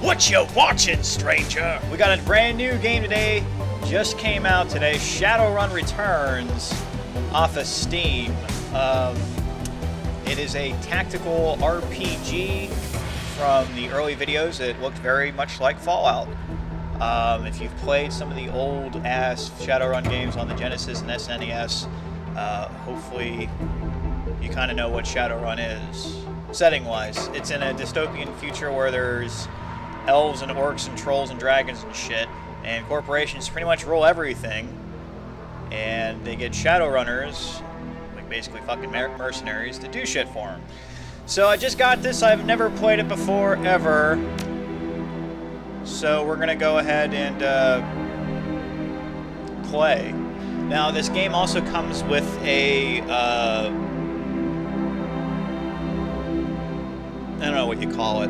What you watching, stranger? We got a brand new game today. Just came out today. Shadowrun Returns off of Steam. It is a tactical RPG from the early videos. It looked very much like Fallout. If you've played some of the old-ass Shadowrun games on the Genesis and SNES, hopefully you kind of know what Shadowrun is. Setting-wise, it's in a dystopian future where there's elves and orcs and trolls and dragons and shit, and corporations pretty much rule everything, and they get Shadowrunners, like basically fucking mercenaries, to do shit for them. So I just got this. I've never played it before, ever. So we're gonna go ahead and play. Now this game also comes with a I don't know what you call it.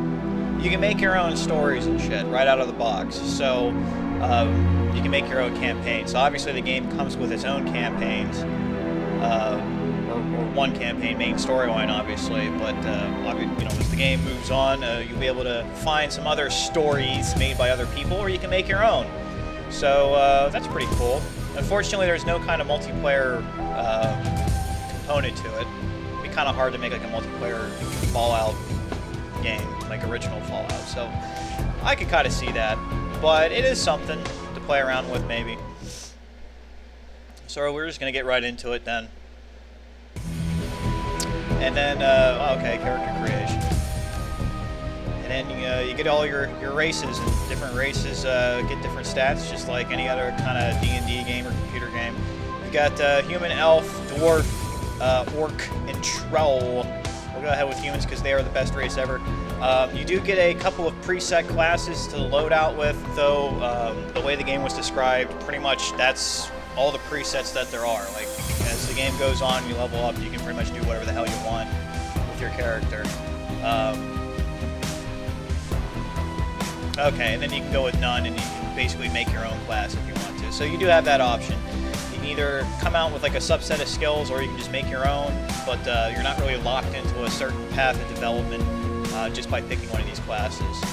You can make your own stories and shit right out of the box. So you can make your own campaign. So obviously the game comes with its own campaigns, or one campaign, main storyline obviously. But you know, as the game moves on, you'll be able to find some other stories made by other people, or you can make your own. So that's pretty cool. Unfortunately, there's no kind of multiplayer component to it. It'd be kind of hard to make like a multiplayer Fallout game, like original Fallout, so I could kind of see that, but it is something to play around with maybe. So we're just gonna get right into it then. And then okay, character creation, and then you get all your races, and different races get different stats, just like any other kind of D&D game or computer game. You got human, elf, dwarf, orc, and troll. We'll go ahead with humans because they are the best race ever. You do get a couple of preset classes to load out with, though. The way the game was described, pretty much that's all the presets that there are. Like, as the game goes on, you level up, you can pretty much do whatever the hell you want with your character. Okay, and then you can go with none, and you can basically make your own class if you want to. So you do have that option. You can either come out with like a subset of skills, or you can just make your own, but you're not really locked into a certain path of development just by picking one of these classes.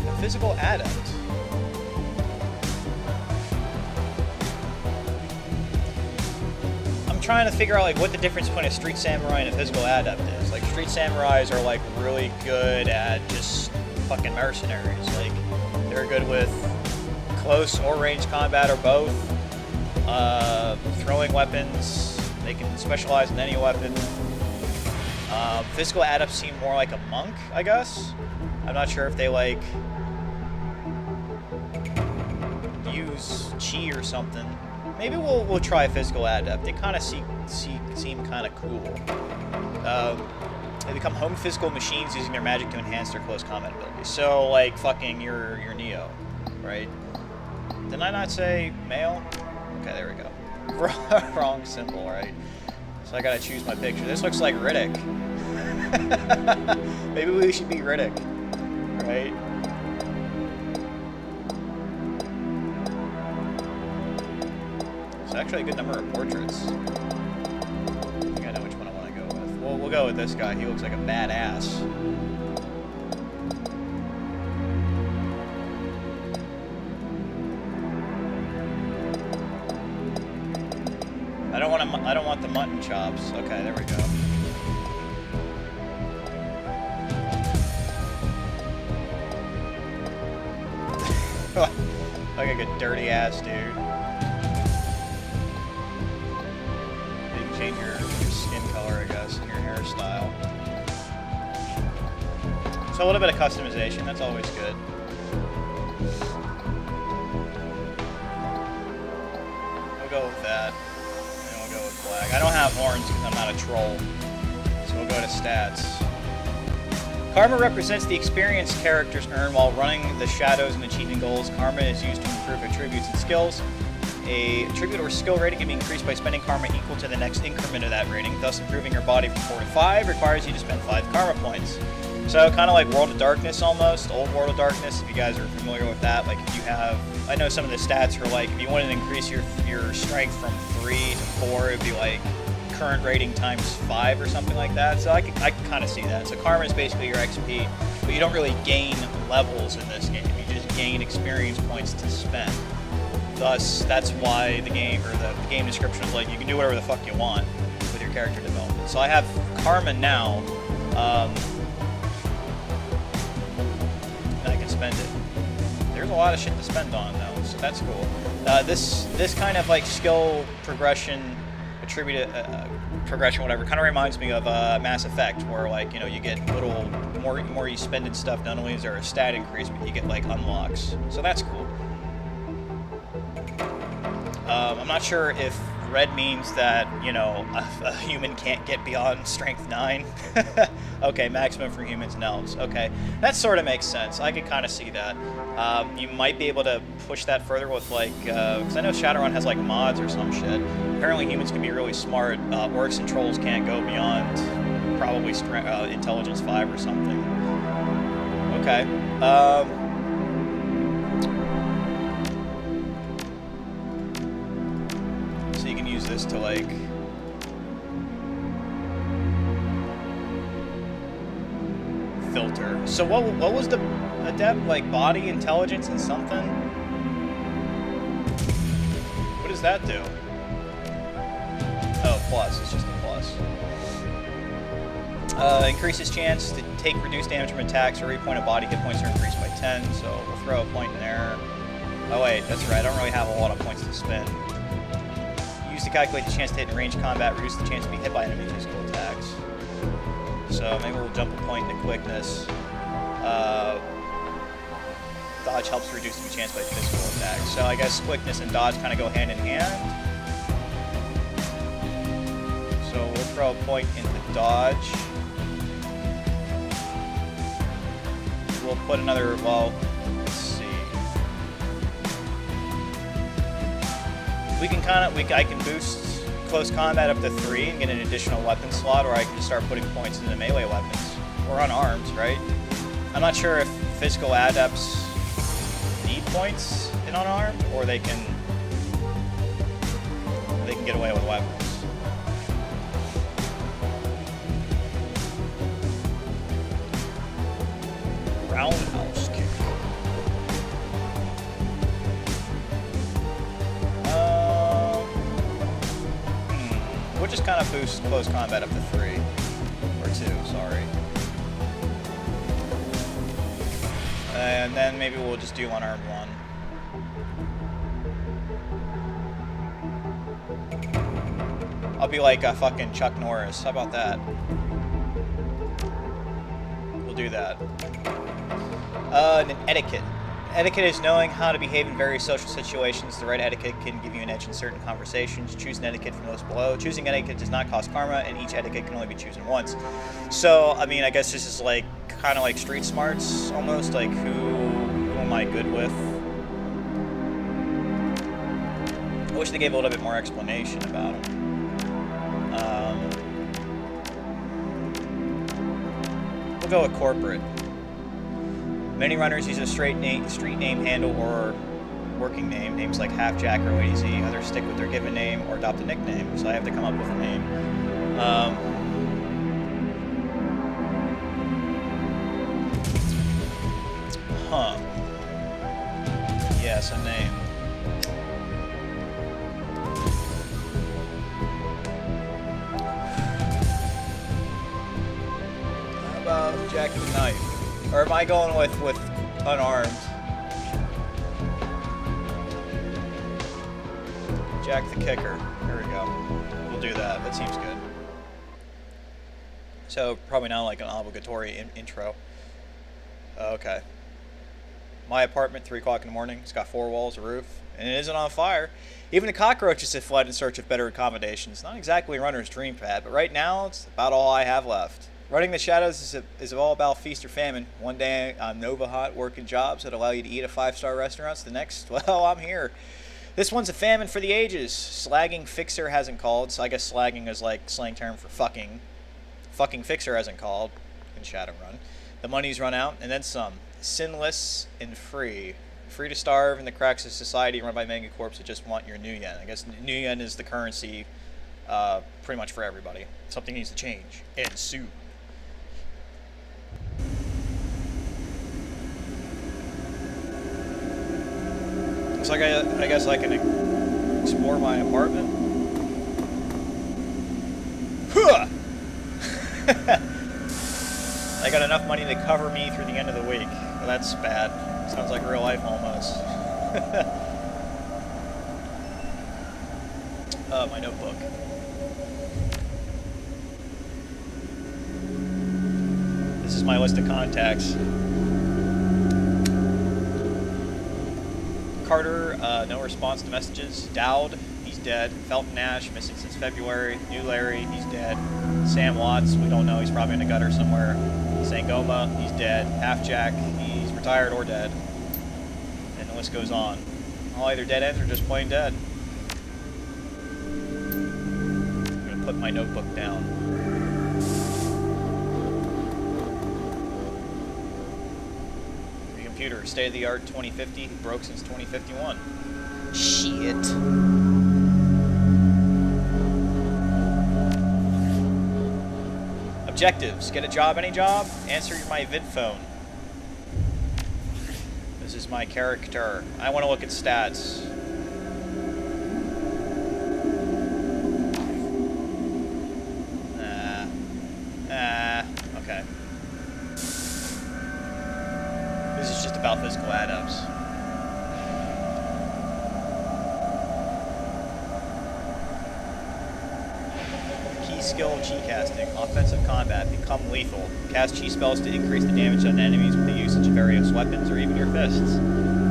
A physical adept. I'm trying to figure out like what the difference between a street samurai and a physical adept is. Like, street samurais are like really good at just fucking mercenaries. Like, they're good with close or range combat or both. Throwing weapons, they can specialize in any weapon. Physical adepts seem more like a monk, I guess. I'm not sure if they like use chi or something. Maybe we'll try a physical adept. They kind of seem kind of cool. They become home physical machines using their magic to enhance their close combat abilities. So like fucking your Neo, right? Didn't I not say male? Okay, there we go. Wrong symbol, right? So I gotta choose my picture. This looks like Riddick. Maybe we should be Riddick, right? It's actually a good number of portraits. I think I know which one I want to go with. Well, we'll go with this guy. He looks like a badass. I don't want the mutton chops. Okay, there we go. Like a dirty ass dude. You can change your skin color, I guess, and your hairstyle. So a little bit of customization, that's always good. We'll go with that. Go with black. I don't have horns because I'm not a troll. So we'll go to stats. Karma represents the experience characters earn while running the shadows and achieving goals. Karma is used to improve attributes and skills. A attribute or skill rating can be increased by spending karma equal to the next increment of that rating. Thus, improving your body from 4 to 5 requires you to spend 5 karma points. So kind of like World of Darkness almost, old World of Darkness, if you guys are familiar with that. Like if you have, I know some of the stats are like, if you wanted to increase your strength from 3 to 4, it'd be like current rating times 5 or something like that. So I can kind of see that. So Karma is basically your XP, but you don't really gain levels in this game. You just gain experience points to spend. Thus, that's why the game, or the game description is like, you can do whatever the fuck you want with your character development. So I have Karma now. I can spend it. There's a lot of shit to spend on though, so that's cool. This kind of like skill progression, attributed progression, whatever, kind of reminds me of Mass Effect, where like, you know, you get little more you spend in stuff. Not only is there a stat increase, but you get like unlocks. So that's cool. I'm not sure if red means that, you know, a human can't get beyond strength 9. Okay, maximum for humans and elves. Okay, that sort of makes sense. I can kind of see that. You might be able to push that further with like, because I know Shadowrun has like mods or some shit. Apparently humans can be really smart. Orcs and trolls can't go beyond probably intelligence 5 or something. Okay. So you can use this to like filter. So what was the adept, like body, intelligence, and something? What does that do? Oh, plus. It's just a plus. Increases chance to take reduced damage from attacks, or every point of body hit points are increased by 10, so we'll throw a point in there. Oh wait, that's right, I don't really have a lot of points to spend. Use to calculate the chance to hit in range combat, reduce the chance to be hit by enemy physical attacks. So maybe we'll jump a point into quickness. Dodge helps reduce the chance by physical attacks. So I guess quickness and dodge kind of go hand in hand. So we'll throw a point into dodge. We'll put another, well, let's see. I can boost close combat up to 3 and get an additional weapon slot, or I can just start putting points into melee weapons. Or unarmed, right? I'm not sure if physical adepts need points in unarmed, or they can get away with weapons. Roundhouse kick. We'll just kind of boost close combat up to 3. Or 2, sorry. And then maybe we'll just do unarmed 1. I'll be like a fucking Chuck Norris. How about that? We'll do that. And etiquette. Etiquette is knowing how to behave in various social situations. The right etiquette can give you an edge in certain conversations. Choose an etiquette from those below. Choosing etiquette does not cost karma, and each etiquette can only be chosen once. So, I mean, I guess this is like kind of like street smarts, almost. Like, who am I good with? I wish they gave a little bit more explanation about them. We'll go with corporate. Many runners use a street name handle or working name. Names like Half-Jack or Lady Z. Others stick with their given name or adopt a nickname. So I have to come up with a name. Yes, a name. How about Jack the Knife? Or am I going with unarmed? Jack the Kicker. There we go. We'll do that. That seems good. So, probably not like an obligatory intro. Okay. My apartment, 3 o'clock in the morning. It's got 4 walls, a roof, and it isn't on fire. Even the cockroaches have fled in search of better accommodations. Not exactly a runner's dream pad, but right now, it's about all I have left. Running the Shadows is all about feast or famine. One day I'm Nova Hot working jobs that allow you to eat at 5-star restaurants. The next, well, I'm here. This one's a famine for the ages. Slagging Fixer hasn't called, so I guess slagging is like slang term for fucking. Fucking Fixer hasn't called in Shadowrun. The money's run out, and then some. Sinless and free. Free to starve in the cracks of society run by megacorps that just want your new yen. I guess new yen is the currency pretty much for everybody. Something needs to change. And soon. Looks like I guess I can explore my apartment. I got enough money to cover me through the end of the week. Well, that's bad. Sounds like real life almost. My notebook. This is my list of contacts. Carter, no response to messages. Dowd, he's dead. Felton Nash, missing since February. New Larry, he's dead. Sam Watts, we don't know, he's probably in a gutter somewhere. Sangoma, he's dead. Half-Jack, he's retired or dead. And the list goes on. All either dead ends or just plain dead. I'm going to put my notebook down. Your computer, state-of-the-art 2050, broke since 2051. Shit. Objectives. Get a job, any job? Answer my vid phone. This is my character. I want to look at stats. Okay. This is just about physical add-ups. Skill chi casting, offensive combat, become lethal. Cast chi spells to increase the damage on enemies with the usage of various weapons or even your fists.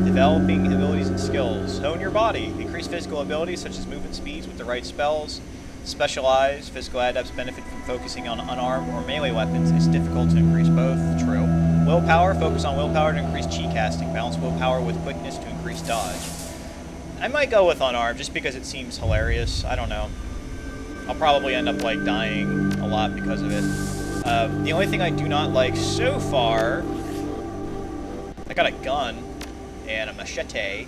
Developing abilities and skills. Hone your body. Increase physical abilities such as movement speeds with the right spells. Specialize. Physical adepts benefit from focusing on unarmed or melee weapons. It's difficult to increase both. True. Willpower. Focus on willpower to increase chi casting. Balance willpower with quickness to increase dodge. I might go with unarmed just because it seems hilarious. I don't know. I'll probably end up, like, dying a lot because of it. The only thing I do not like so far... I got a gun and a machete.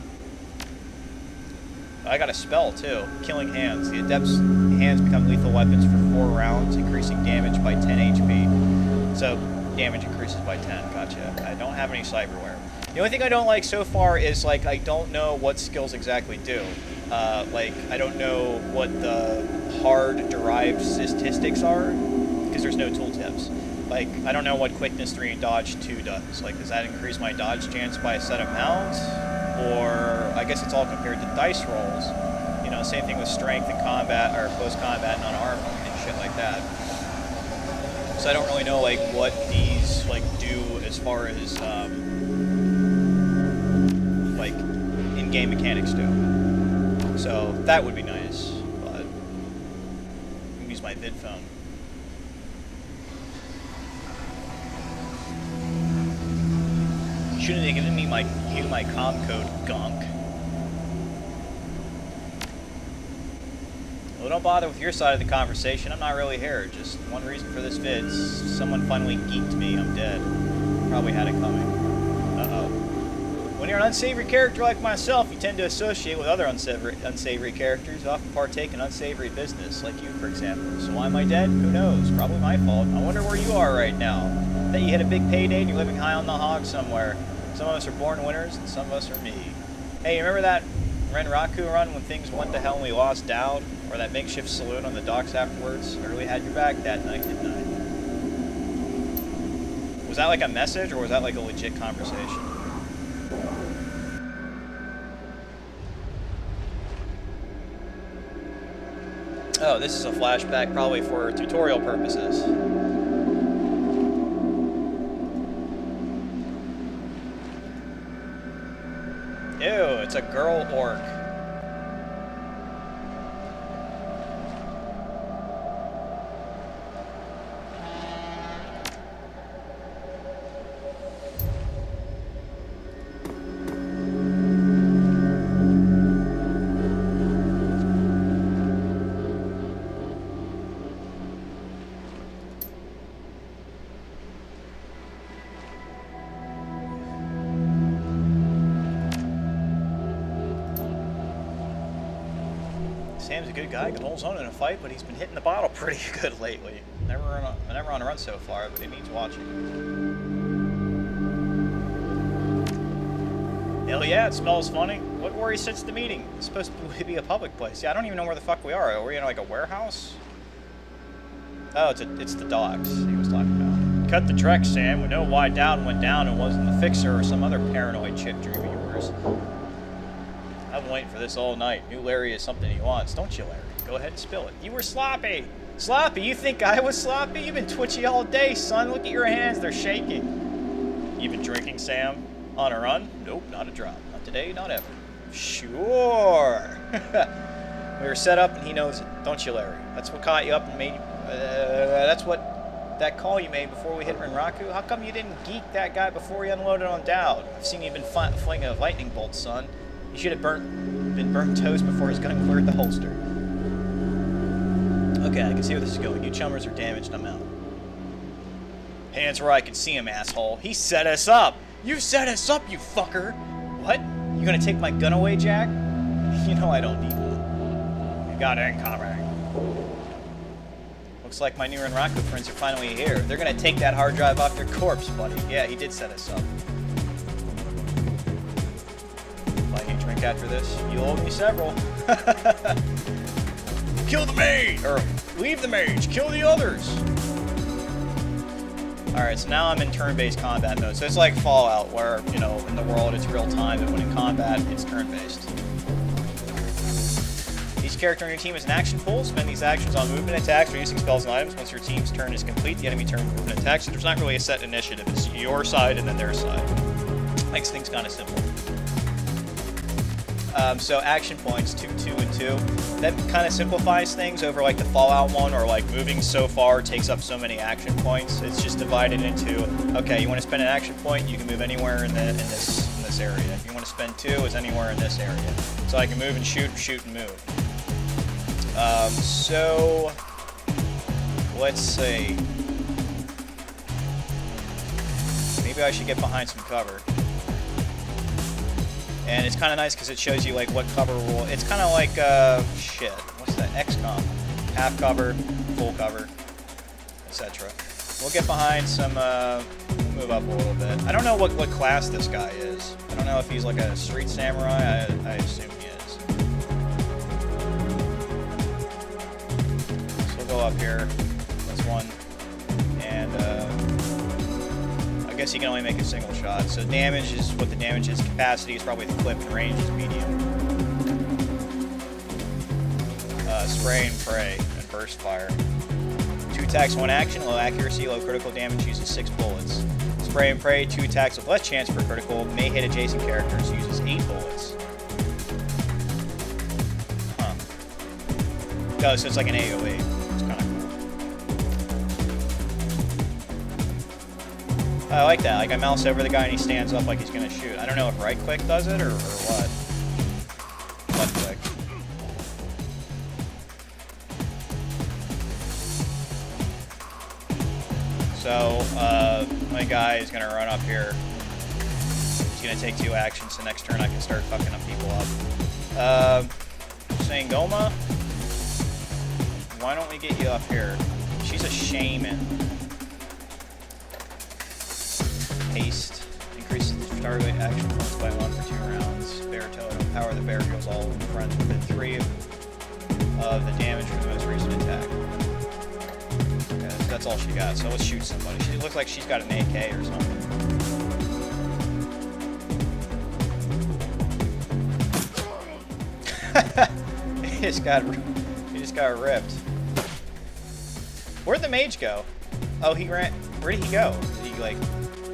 I got a spell, too. Killing Hands. The Adept's hands become lethal weapons for 4 rounds, increasing damage by 10 HP. So, damage increases by 10. Gotcha. I don't have any cyberware. The only thing I don't like so far is, like, I don't know what skills exactly do. Like, I don't know what the hard-derived statistics are, because there's no tooltips. Like, I don't know what Quickness 3 and Dodge 2 does. Like, does that increase my dodge chance by a set amount? Or, I guess it's all compared to dice rolls. You know, same thing with strength and combat, or close combat and unarmed and shit like that. So I don't really know, like, what these, like, do as far as, like, in-game mechanics do. So that would be nice, but I'm use my vid phone. Shouldn't have given me my comm code, gunk. Well, don't bother with your side of the conversation. I'm not really here. Just one reason for this vid. Someone finally geeked me. I'm dead. Probably had it coming. Uh-oh. When you're an unsavory character like myself, you tend to associate with other unsavory characters, often partake in unsavory business, like you, for example. So why am I dead? Who knows? Probably my fault. I wonder where you are right now. I bet you hit a big payday and you're living high on the hog somewhere. Some of us are born winners, and some of us are me. Hey, you remember that Renraku run when things went to hell and we lost Dowd? Or that makeshift saloon on the docks afterwards? I really had your back that night, didn't I? Was that like a message, or was that like a legit conversation? Oh, this is a flashback, probably for tutorial purposes. Ew, it's a girl orc. Sam's a good guy, can hold his own in a fight, but he's been hitting the bottle pretty good lately. Never on a run so far, but he needs watching. Hell yeah, it smells funny. Look where he sits the meeting. It's supposed to be a public place. Yeah, I don't even know where the fuck we are. Are we in like a warehouse? Oh, it's the docks he was talking about. Cut the trek, Sam. We know why Dowd went down and wasn't the fixer or some other paranoid chick dream of yours. I've been waiting for this all night. Knew Larry is something he wants, don't you, Larry? Go ahead and spill it. You were sloppy. Sloppy? You think I was sloppy? You've been twitchy all day, son. Look at your hands. They're shaking. You been drinking, Sam? On a run? Nope, not a drop. Not today, not ever. Sure. We were set up and he knows it. Don't you, Larry? That's what caught you up and made you... that's what... That call you made before we hit Rinraku? How come you didn't geek that guy before he unloaded on Dowd? I've seen you been flinging a lightning bolt, son. You should have been burnt toast before his gun cleared the holster. Okay, I can see where this is going. You chummers are damaged. I'm out. Hands where I can see him, asshole. He set us up. You set us up, you fucker. What? You gonna take my gun away, Jack? You know I don't need one. You got incoming. Looks like my new Rinraku friends are finally here. They're gonna take that hard drive off your corpse, buddy. Yeah, he did set us up. Buy you a drink after this? You owe me several. Kill the mage! Or leave the mage. Kill the others. Alright, so now I'm in turn-based combat mode. So it's like Fallout, where, you know, in the world it's real time, and when in combat, it's turn-based. Each character on your team is an action pool. Spend these actions on movement attacks or using spells and items. Once your team's turn is complete, the enemy turn movement attacks. So there's not really a set initiative. It's your side and then their side. Makes things kind of simple. So action points, 2, 2, and 2. That kind of simplifies things over like the Fallout one, or like moving so far takes up so many action points. It's just divided into, okay, you want to spend an action point, you can move anywhere in this area. If you want to spend 2, it's anywhere in this area. So I can move and shoot and move. So let's see. Maybe I should get behind some cover. And it's kind of nice because it shows you like what cover will. It's kind of like shit. What's that? XCOM. Half cover, full cover, etc. We'll get behind some. We'll move up a little bit. I don't know what class this guy is. I don't know if he's like a street samurai. I assume he is. So we'll go up here. That's one. And I guess he can only make a single shot. So damage is what the damage is. Capacity is probably the clip, and range is medium. Spray and pray and burst fire. 2 attacks, 1 action, low accuracy, low critical damage, uses 6 bullets. Spray and pray, 2 attacks with less chance for critical, may hit adjacent characters, uses 8 bullets. Huh. Oh, so it's like an AoE. It's kind of cool. I like that. Like I mouse over the guy and he stands up like he's gonna shoot. I don't know if right click does it or what. Left click. So my guy is gonna run up here. He's gonna take 2 actions. So next turn I can start fucking up people up. Sangoma, why don't we get you up here? She's a shaman. Haste. Increases the target action points by 1 for 2 rounds. Bear totem. Power the bear heals all friends within 3 of the damage from the most recent attack. Okay, that's all she got. So let's shoot somebody. She looks like she's got an AK or something. He just got ripped. Where'd the mage go? Oh, he ran. Where did he go? Did he like?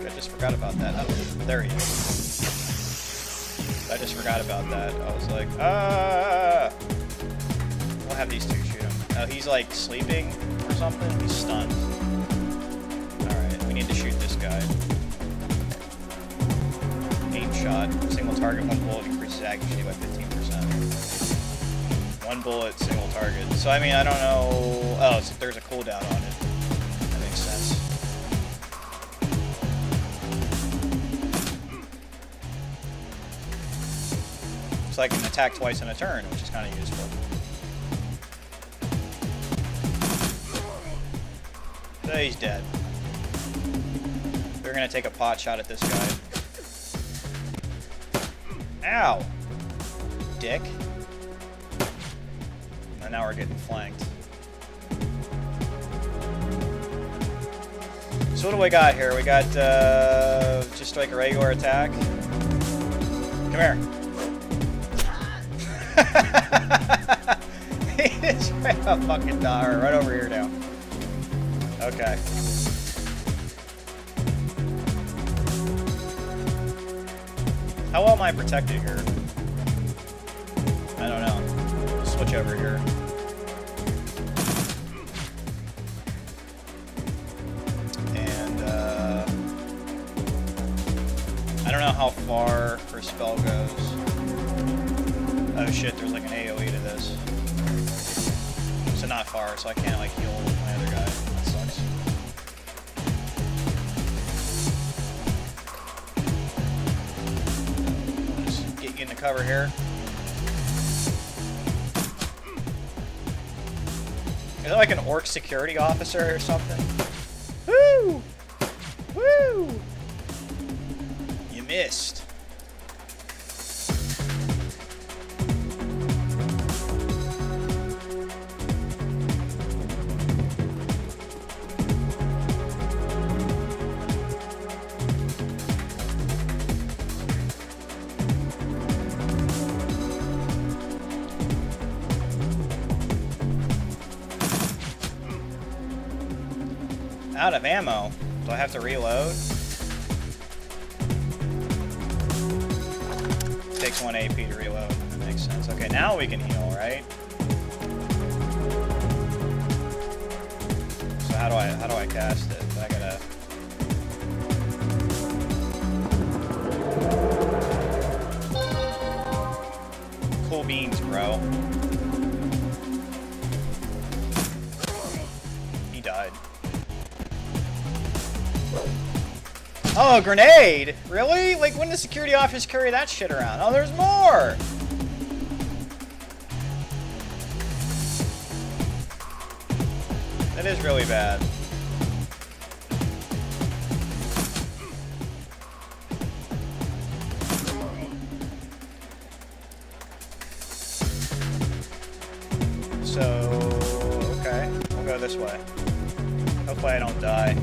I just forgot about that. Oh, there he is. I just forgot about that. I was like, We'll have these 2 shoot him. Oh, he's like sleeping or something. He's stunned. Alright, we need to shoot this guy. Aim shot. Single target, 1 bullet increases accuracy by 15%. 1 bullet, single target. So, I mean, I don't know. Oh, so there's a cooldown on it. That makes sense. So I can attack twice in a turn, which is kind of useful. So he's dead. They're gonna take a pot shot at this guy. Ow! Dick. And now we're getting flanked. So what do we got here? We got just like a regular attack. Come here. He just ran a fucking dollar right over here now. Okay. How well am I protected here? I don't know. Switch over here. And I don't know how far her spell goes. Oh shit, there's like an AoE to this. So not far, so I can't like heal my other guy. That sucks. Just get you in the cover here. Is that like an orc security officer or something? Woo! Woo! You missed. Out of ammo. Do I have to reload? Takes 1 AP to reload. That makes sense. Okay, now we can heal, right? So how do I cast it? I gotta. Cool beans, bro. He died. Oh, a grenade? Really? Like, when does security officers carry that shit around? Oh, there's more! That is really bad. So, okay. We'll go this way. Hopefully I don't die.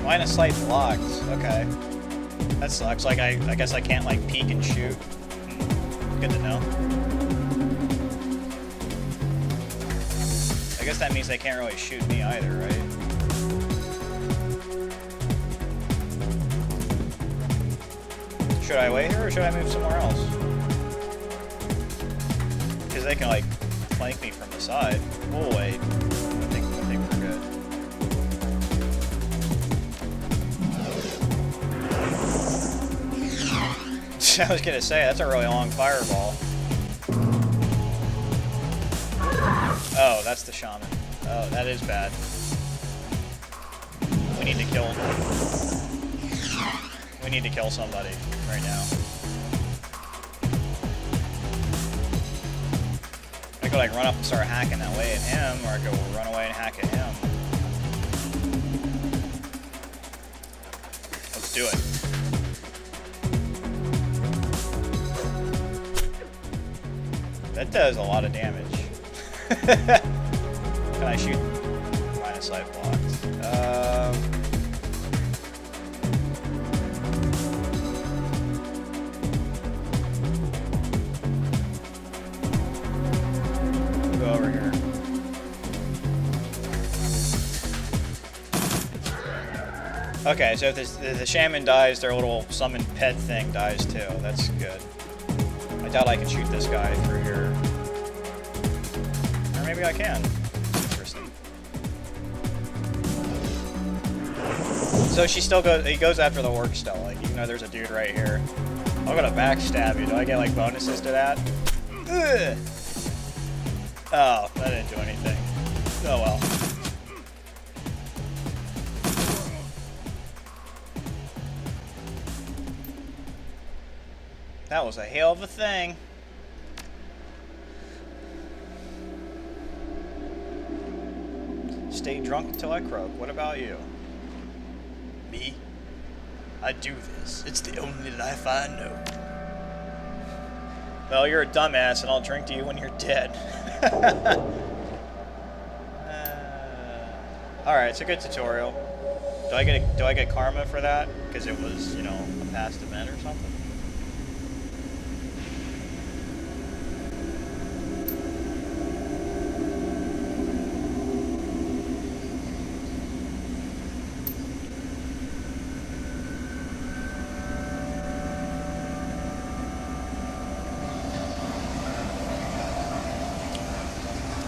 Line of sight blocked. Okay. That sucks. Like, I guess I can't, like, peek and shoot. Good to know. I guess that means they can't really shoot me either, right? Should I wait here, or should I move somewhere else? Because they can, like, flank me from the side. We'll wait. I think we're good. I was gonna say, that's a really long fireball. Oh, that's the shaman. Oh, that is bad. We need to kill somebody right now. I could like run up and start hacking that way at him, or I could run away and hack at him. Let's do it. That does a lot of damage. Can I shoot? Line of sight blocked. We'll go over here. Okay, so if the shaman dies, their little summoned pet thing dies too. That's good. I doubt I can shoot this guy through here. Or maybe I can. Interesting. So she still goes, he goes after the orc still, like, even though there's a dude right here. I'm gonna backstab you. Do I get, like, bonuses to that? Ugh. Oh, that didn't do anything. Oh well. That was a hell of a thing. Stay drunk until I croak. What about you? Me? I do this. It's the only life I know. Well, you're a dumbass, and I'll drink to you when you're dead. Alright, it's a good tutorial. Do I get karma for that? Because it was, you know, a past event or something?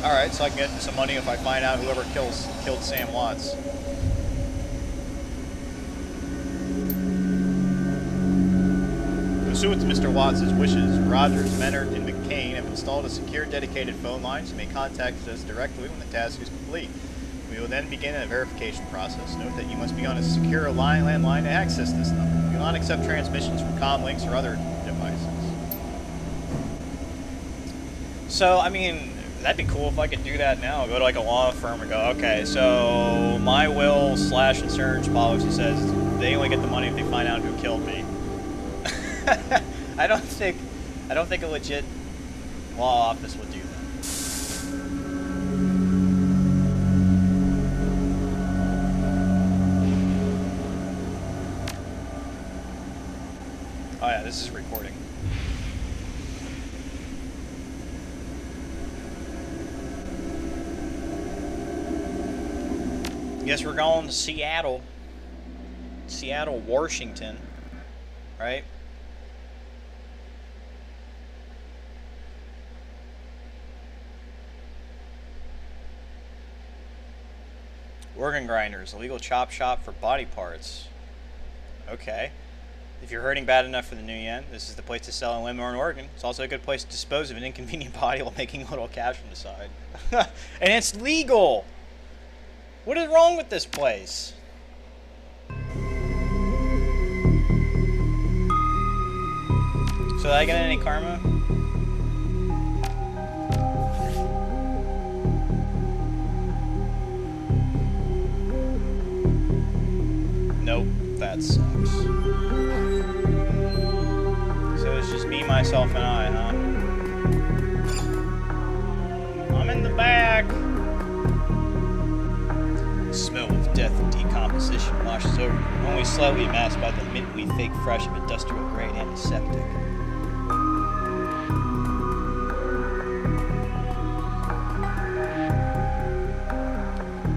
Alright, so I can get some money if I find out whoever killed Sam Watts. Pursuant to Mr. Watts' wishes, Rogers, Menard, and McCain have installed a secure dedicated phone line so you may contact us directly when the task is complete. We will then begin a verification process. Note that you must be on a secure landline to access this number. We will not accept transmissions from comm links or other devices. So, I mean, that'd be cool if I could do that now. Go to like a law firm and go, okay, so my will / insurance policy says they only get the money if they find out who killed me. I don't think a legit law office would do that. Oh yeah, this is recording. Guess we're going to Seattle, Washington, right? Organ grinders, a legal chop shop for body parts. Okay. If you're hurting bad enough for the new yen, this is the place to sell a limb or an organ. It's also a good place to dispose of an inconvenient body while making a little cash from the side. And it's legal! What is wrong with this place? So did I get any karma? Nope, that sucks. So it's just me, myself, and I, huh? I'm in the back. The smell of death and decomposition washes over you, only slightly masked by the mintly fake fresh of industrial-grade antiseptic.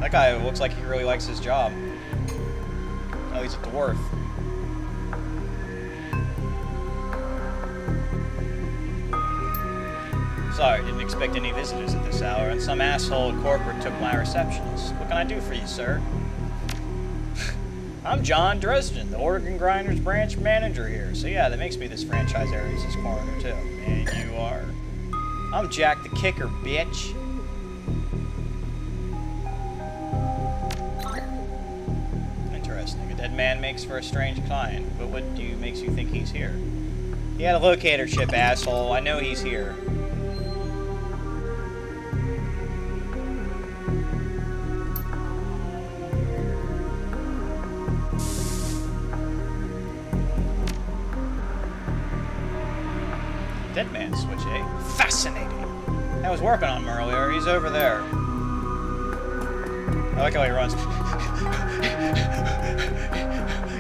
That guy looks like he really likes his job. Oh, he's a dwarf. Sorry, didn't expect any visitors at this hour, and some asshole at corporate took my receptionist. What can I do for you, sir? I'm John Dresden, the Organ Grinders branch manager here. So yeah, that makes me this franchise area's coroner too. And you are? I'm Jack the Kicker, bitch. Interesting. A dead man makes for a strange client, but what makes you think he's here? He had a locator chip, asshole. I know he's here. Dead man switch, eh? Fascinating. I was working on him earlier. He's over there. I like how he runs.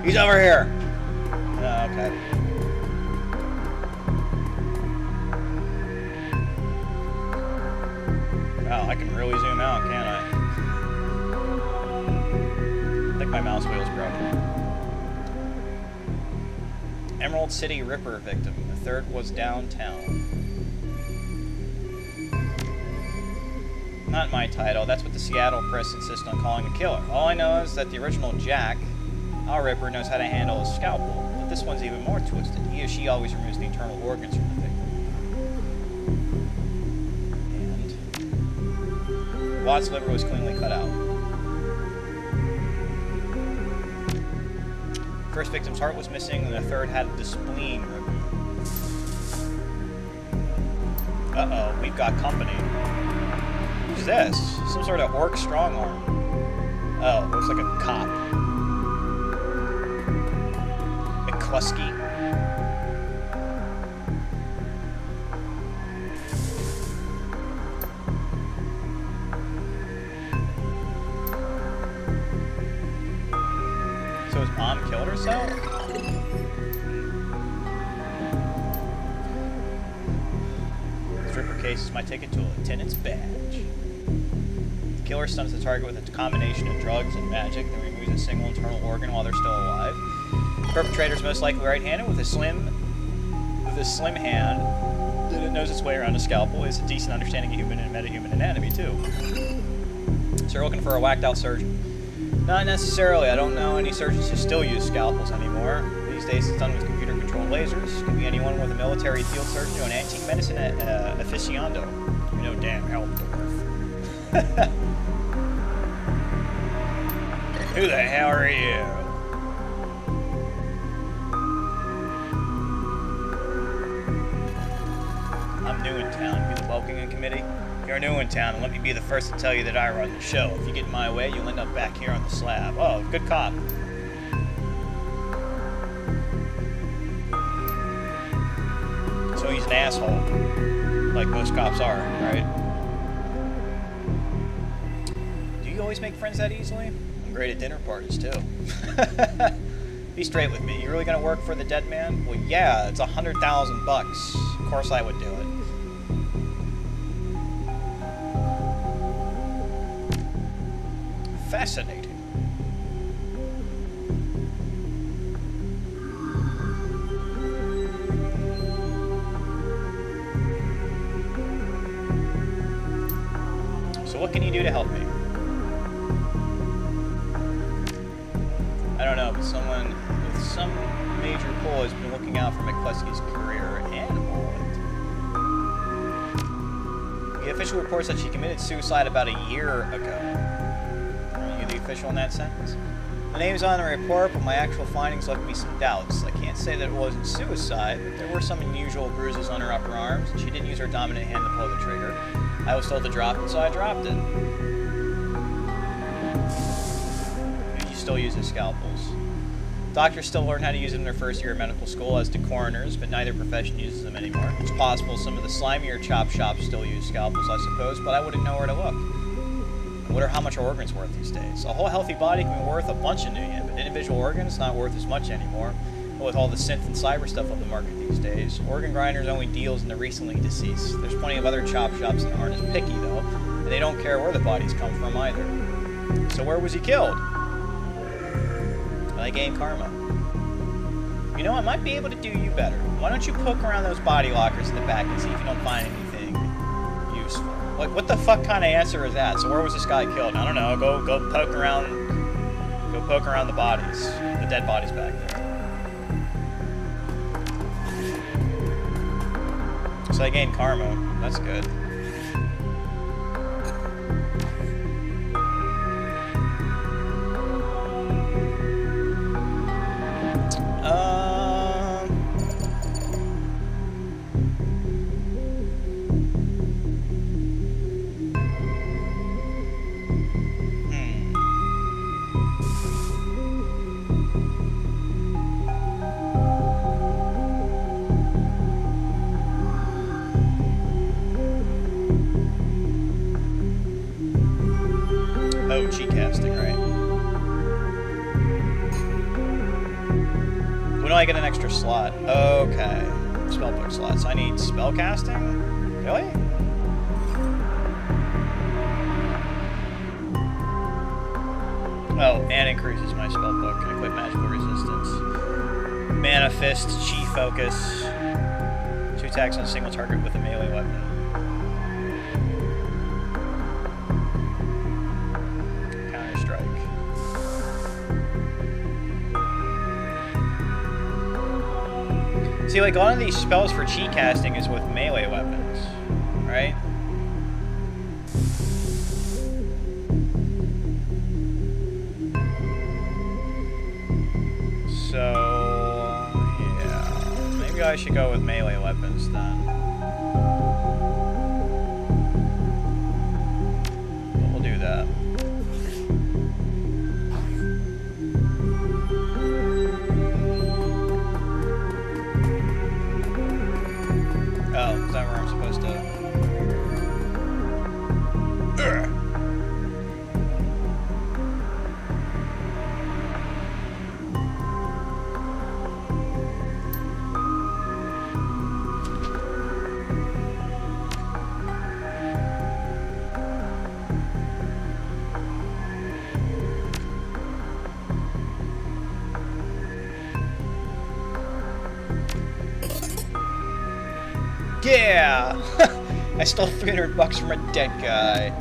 He's over here. Oh, okay. Wow, I can really zoom out, can't I? I think my mouse wheel's broken. Emerald City Ripper victim. The third was downtown. Not my title. That's what the Seattle press insists on calling a killer. All I know is that the original Jack, our Ripper, knows how to handle a scalpel. But this one's even more twisted. He or she always removes the internal organs from the victim. And Watt's liver was cleanly cut out. First victim's heart was missing, and the third had the spleen removed. Uh-oh, we've got company. Who's this? Some sort of orc strong arm. Oh, looks like a cop. McCluskey. So his mom killed herself? Stripper case is my ticket to a lieutenant's badge. The killer stuns the target with a combination of drugs and magic, then removes a single internal organ while they're still alive. The perpetrator is most likely right-handed with a slim hand that knows its way around a scalpel. It's a decent understanding of human and metahuman anatomy too. So you're looking for a whacked-out surgeon. Not necessarily. I don't know any surgeons who still use scalpels anymore. These days it's done with computer-controlled lasers. Could be anyone with a military field surgeon or an antique medicine aficionado. You know, damn help dwarf. Who the hell are you? I'm new in town. You the bulking committee? You're new in town, and let me be the first to tell you that I run the show. If you get in my way, you'll end up back here on the slab. Oh, good cop. So he's an asshole. Like most cops are, right? Do you always make friends that easily? I'm great at dinner parties, too. Be straight with me. You really gonna work for the dead man? Well, yeah, it's $100,000. Of course I would do it. Fascinating. So what can you do to help me? I don't know, but someone with some major pull has been looking out for McCluskey's career and wallet. The official reports that she committed suicide about a year ago. Official in that sentence. The name's on the report, but my actual findings left me some doubts. I can't say that it wasn't suicide, but there were some unusual bruises on her upper arms, and she didn't use her dominant hand to pull the trigger. I was told to drop it, so I dropped it. She still uses scalpels. Doctors still learn how to use them in their first year of medical school, as do coroners, but neither profession uses them anymore. It's possible some of the slimier chop shops still use scalpels, I suppose, but I wouldn't know where to look. I wonder how much are organs worth these days. A whole healthy body can be worth a bunch of new yen, but individual organs not worth as much anymore. But with all the synth and cyber stuff on the market these days, organ grinders only deals in the recently deceased. There's plenty of other chop shops that aren't as picky though, and they don't care where the bodies come from either. So where was he killed? Well, I gained karma. You know, I might be able to do you better. Why don't you poke around those body lockers in the back and see if you don't find anything useful? Like, what the fuck kind of answer is that? So where was this guy killed? I don't know. Go poke around. Go poke around the bodies, the dead bodies back there. So I gained karma. That's good. Oh, cheat casting, right. When do I get an extra slot? Okay. Spellbook slots. I need spell casting? Really? Oh, and increases my spellbook. Can equip magical resistance. Mana Fist, Chi Focus. 2 attacks on a single target with a melee weapon. See, like, a lot of these spells for chi casting is with melee weapons, right? So, yeah, maybe I should go with melee weapons then. that. Oh, is that where I'm supposed to... Urgh. Yeah! I stole $300 from a dead guy.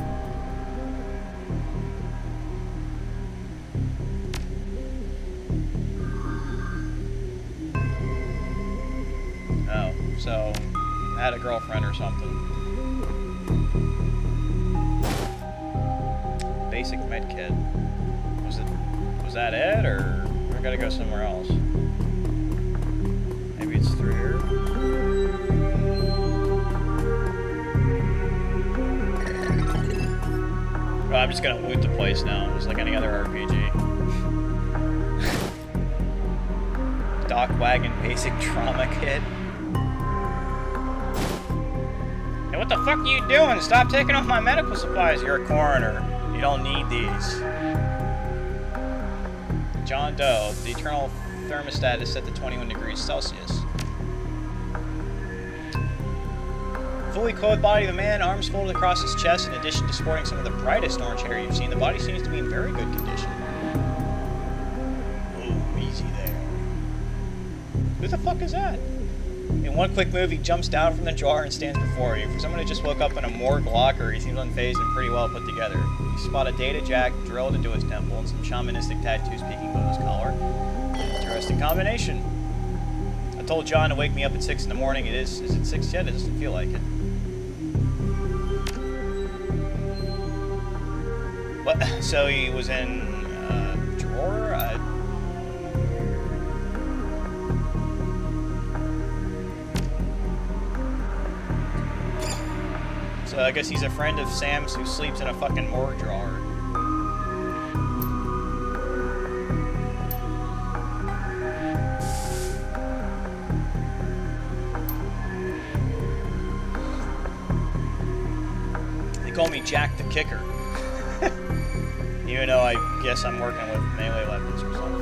Oh, so I had a girlfriend or something. Basic med kit. Was that it, or I gotta go somewhere else? Maybe it's through here. Oh, I'm just gonna loot the place now, just like any other RPG. Dock wagon basic trauma kit. Hey, what the fuck are you doing? Stop taking off my medical supplies. You're a coroner. You don't need these. John Doe. The internal thermostat is set to 21 degrees Celsius. Fully clothed body of the man, arms folded across his chest, in addition to sporting some of the brightest orange hair you've seen. The body seems to be in very good condition. Ooh, easy there. Who the fuck is that? In one quick move, he jumps down from the drawer and stands before you. For someone who just woke up in a morgue locker, he seems unfazed and pretty well put together. You spot a data jack drilled into his temple and some shamanistic tattoos peeking above his collar. Interesting combination. I told John to wake me up at 6 in the morning. Is it 6 yet? It doesn't feel like it. What? So he was in a drawer? So I guess he's a friend of Sam's who sleeps in a fucking morgue drawer. They call me Jack the Kicker. Even though I guess I'm working with melee weapons or something.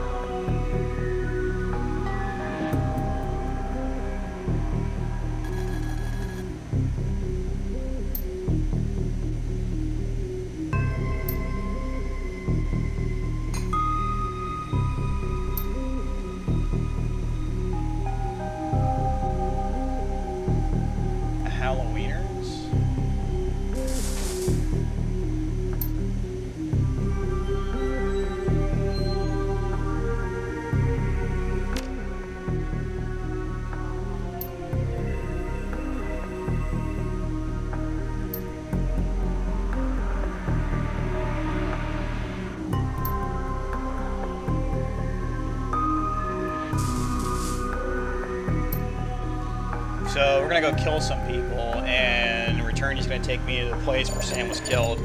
So we're gonna go kill some people, and in return he's gonna take me to the place where Sam was killed.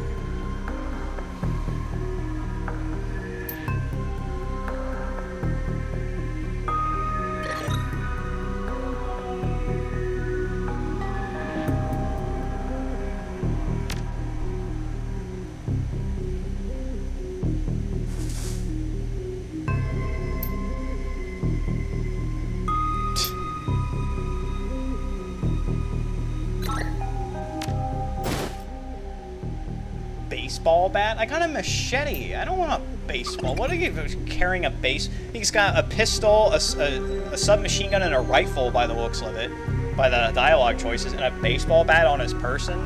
Baseball bat? I got a machete. I don't want a baseball. What are you carrying a base? He's got a pistol, a submachine gun, and a rifle by the looks of it, by the dialogue choices, and a baseball bat on his person.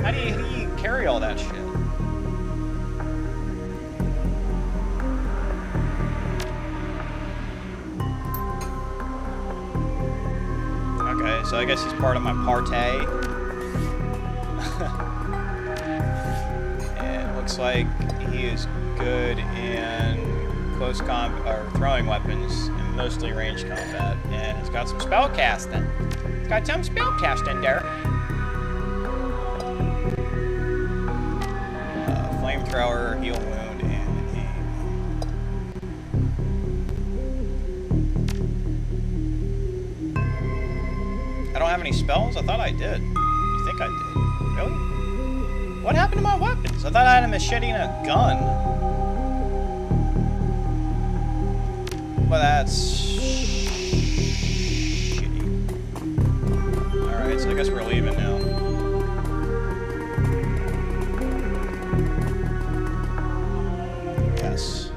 How do you carry all that shit? Okay, so I guess he's part of my partay. Looks like he is good in close combat or throwing weapons and mostly ranged combat, and it's got some spell casting. It's got some spell casting there. flamethrower, heal wound, and aim. I don't have any spells? I thought I did. You think I did? Really? What happened to my weapons? I thought I had a machete and a gun. Well, that's shitty. Alright, so I guess we're leaving now. Yes.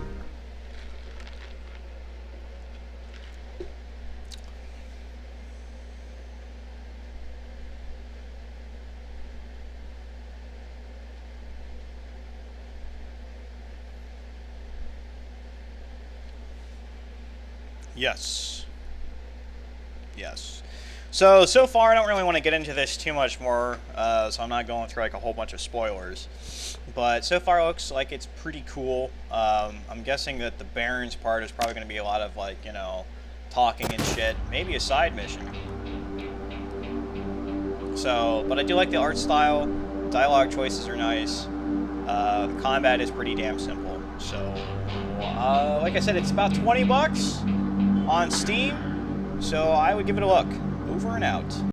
Yes. Yes. So far I don't really want to get into this too much more, so I'm not going through like a whole bunch of spoilers. But so far it looks like it's pretty cool. I'm guessing that the Barrens part is probably going to be a lot of like, you know, talking and shit. Maybe a side mission. So, but I do like the art style. Dialogue choices are nice. The combat is pretty damn simple. So, like I said, it's about 20 bucks on Steam. So I would give it a look. Over and out.